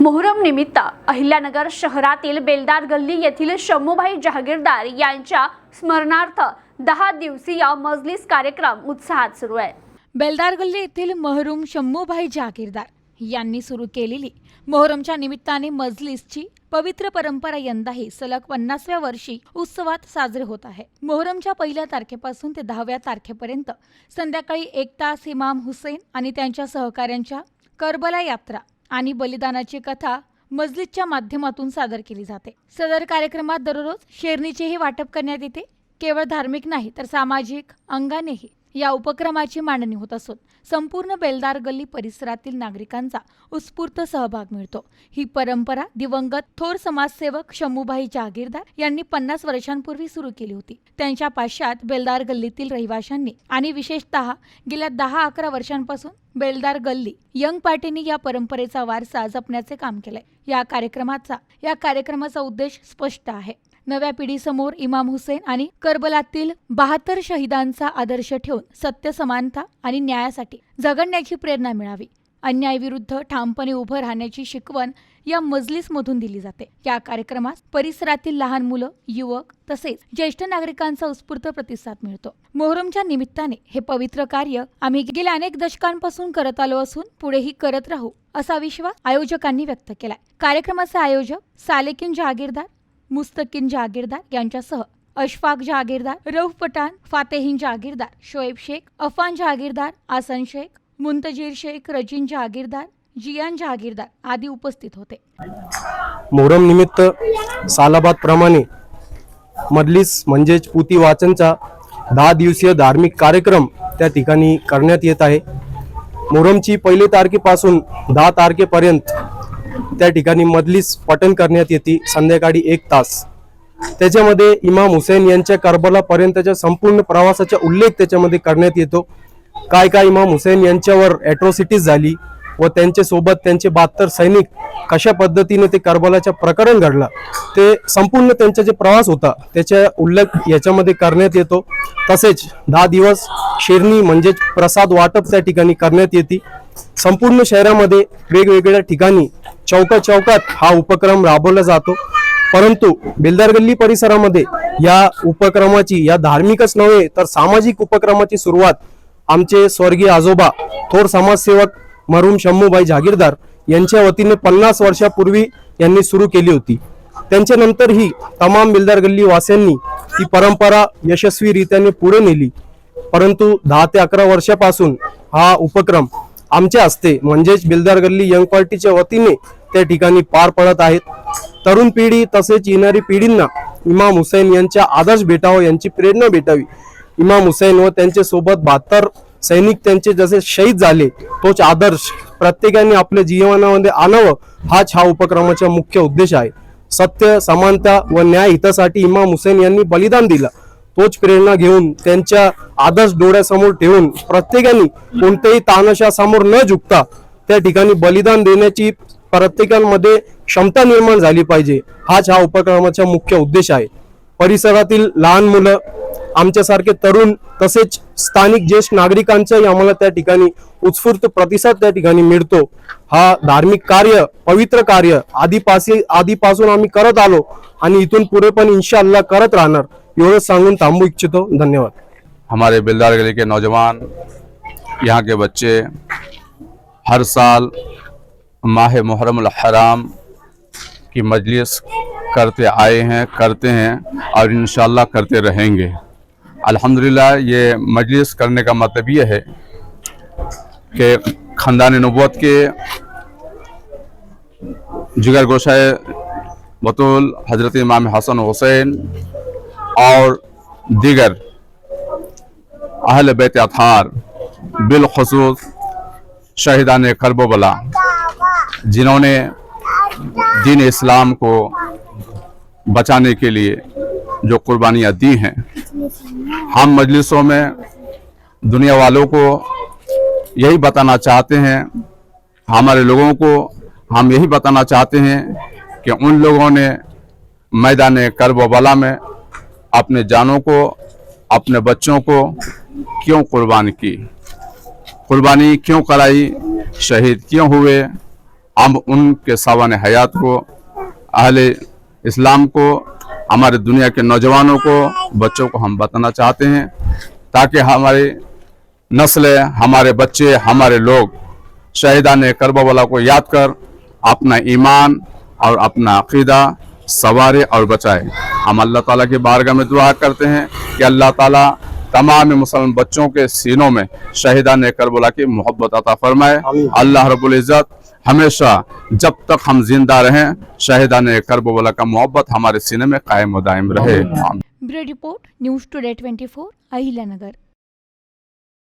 मोहरम निमित्त अहिल्यानगर शहरातील बेलदार गल्ली येथील शम्मूभाई जहागीरदार यांच्या स्मरणार्थ 10 दिवसीय मजलिस कार्यक्रम उत्साहात सुरू आहे। बेलदार गल्ली येथील मरहूम शम्मूभाई जहागीरदार यांनी सुरू केलेली मोहरमच्या निमित्ताने मजलिसची पवित्र परंपरा यंदाही सलग 50व्या वर्षी उत्सवात साजरे होत आहे। मोहरमच्या पहिल्या तारखेपासून ते 10व्या तारखेपर्यंत संध्याकाळी 1 तास इमाम हुसेन आणि त्यांच्या सहकाऱ्यांच्या करबला यात्रा आणि बलिदानाची कथा मजलिसच्या माध्यमातून सादर केली जाते। सदर कार्यक्रमात दररोज शेरणीचेही वाटप करण्यात येते। केवळ धार्मिक नाही तर सामाजिक अंगानेही या उपक्रमाची मांडणी होत असून संपूर्ण बेलदार गल्ली परिसरातील नागरिकांचा उत्स्फूर्त सहभाग मिळतो। ही परंपरा दिवंगत थोर समाजसेवक शम्मूभाई जहागीरदार यांनी 50 वर्षांपूर्वी सुरू केली होती। त्यांच्या पाश्चात बेलदार गल्लीतील रहिवाशांनी आणि विशेषतः गेल्या 10-11 वर्षांपासून बेलदार गल्ली यंग पार्टीने या परंपरेचा वारसा जपण्याचे काम केले। या कार्यक्रमाचा उद्देश स्पष्ट आहे। नव्या पिढीसमोर इमाम हुसेन आणि करबलातील 72 शहीदांचा आदर्श ठेवून सत्य, समानता आणि न्यायासाठी झगडण्याची प्रेरणा मिळावी। अन्यायाविरुद्ध ठामपणे उभं राहण्याची शिकवण या मजलिसमधून दिली जाते। या कार्यक्रमात परिसरातील लहान मुलं, युवक तसेच ज्येष्ठ नागरिकांचा उत्स्फूर्त प्रतिसाद मिळतो। मोहरमच्या निमित्ताने हे पवित्र कार्य आम्ही गेल्या अनेक दशकांपासून करत आलो असून पुढेही करत राहू असा विश्वास आयोजकांनी व्यक्त केलाय। कार्यक्रमाचे आयोजक सालेकिन जहागीरदार, मुस्तकीन जहागीरदार यांच्यासह अशफाक जहागीरदार, रऊफ पठाण, फातेहीन जहागीरदार, शोएब शेख, अफान जहागीरदार, आसन शेख, मुंतजीर शेख, रजीन जहागीरदार, जियान जहागीरदार आदी उपस्थित होते। मोहरम निमित्त सालाबाद प्रमाणे मजलिस म्हणजेच पुती वाचनचा 10 दिवसीय धार्मिक कार्यक्रम त्या ठिकाणी करण्यात येत आहे। मोहरमची 1 तारखेपासून 10 तारखेपर्यंत त्या ठिकाणी मजलिस पठण करण्यात येते संध्याकाळी 1 तास। त्याच्यामध्ये इमाम हुसेन यांच्या करबला पर्यंतच्या संपूर्ण प्रवासाचा उल्लेख त्याच्यामध्ये करण्यात येतो। काय इमाम हुसेन यांच्यावर ॲट्रॉसिटीज झाली व त्यांच्या सोबत त्यांचे 72 सैनिक कशा पद्धतीने ते करबलाचं प्रकरण घडला ते संपूर्ण त्यांचा जे प्रवास होता त्याचा उल्लेख याच्यामध्ये करण्यात येतो। तसेच 10 दिवस शेरणी म्हणजे प्रसाद वाटप त्या ठिकाणी करण्यात येते। संपूर्ण शहरामध्ये वेगवेगळ्या ठिकाणी चौकात हा उपक्रम राबवला जातो। परंतु बेलदार गल्ली परिसरामध्ये या उपक्रमाची, या धार्मिकच नव्हे तर सामाजिक उपक्रमाची सुरुवात आमचे स्वर्गीय आजोबा थोर समाजसेवक मरहूम शम्मूभाई जहागीरदार यांच्या वतीने 50 वर्षापूर्वी यांनी सुरू केली होती। त्यांच्या नंतरही तमाम बेलदार गल्ली वासियांनी ती परंपरा यशस्वीरित्याने पुढे नेली। परंतु 10 ते 11 वर्षापासून हा उपक्रम आमच्या हस्ते म्हणजेच बेलदार गल्ली यंग पार्टीच्या वतीने त्या ठिकाणी पार पडत आहेत। तरुण पिढी तसेच येणारी पिढींना इमाम हुसेन यांचा आदर्श भेटावा, यांची प्रेरणा भेटावी। इमाम हुसेन व त्यांच्या सोबत 72 सैनिक त्यांचे जसे शहीद झाले तोच आदर्श प्रत्येकाने आपल्या जीवनामध्ये आणावं, हाच हा उपक्रमाचा मुख्य उद्देश आहे। सत्य, समानता व न्याय हितासाठी इमाम हुसेन यांनी बलिदान दिलं, तोच प्रेरणा घेऊन त्यांच्या आदर्श डोळ्यासमोर ठेवून प्रत्येकाने कोणत्याही तानाशासमोर न झुकता त्या ठिकाणी बलिदान देण्याची प्रत्येकामध्ये क्षमता निर्माण झाली पाहिजे, हाच हा उपक्रमाचा मुख्य उद्देश आहे। परिसरातील लहान मुलं, आमच्यासारखे तरुण तसेच स्थानिक ज्येष्ठ नागरिकांचाही आम्हाला त्या ठिकाणी उत्स्फूर्त प्रतिसाद त्या ठिकाणी मिळतो। हा धार्मिक कार्य, पवित्र कार्य आधीपासून आम्ही करत आलो आणि इथून पुढे पण इंशाअल्लाह करत राहणार, एवढं सांगून थांबू इच्छितो। धन्यवाद। हमारे बेलदार गली के नौजवान, यहाँ के बच्चे हर साल माह मुहर्रम हराम की मजलिस करते आए हैं, करते हैं और इंशाअल्लाह करते रहेंगे। अल्हम्दुलिल्लाह ये मजलिस करने का मतलब ये है कि ख़ानदान नबूवत के जिगर गोशाए बतूल हज़रत इमाम हसन हुसैन और दीगर अहल बैत अतार, बिलखुसूस शहीदान करबला जिन्होंने दीन इस्लाम को बचाने के लिए जो कुर्बानियाँ दी हैं, हम मजलिसों में दुनिया वालों को यही बताना चाहते हैं, हमारे लोगों को हम यही बताना चाहते हैं कि उन लोगों ने मैदान करबला में अपने जानों को, अपने बच्चों को क्यों कुर्बान की, कुर्बानी क्यों कराई, शहीद क्यों हुए हम उनके सावन हयात को, अहले इस्लाम को, हमारे दुनिया के नौजवानों को, बच्चों को हम बताना चाहते हैं, ताकि हमारी नस्लें, हमारे बच्चे, हमारे लोग शहीदान करबला को याद कर अपना ईमान और अपना अकीदा सवारे और बचाए। हम अल्लाह ताला की बारगाह में दुआ करते हैं कि अल्लाह ताला तमाम मुसलमान बच्चों के सीनों में शहीदान करबला की मोहब्बत अता फरमाए। अल्लाह रब्बुल इज़्ज़त हमेशा जब तक हम जिंदा रहें शहीदान करबला का मोहब्बत हमारे सीने में कायम व दायम रहे। Bureau report news today 24 Ahilyanagar.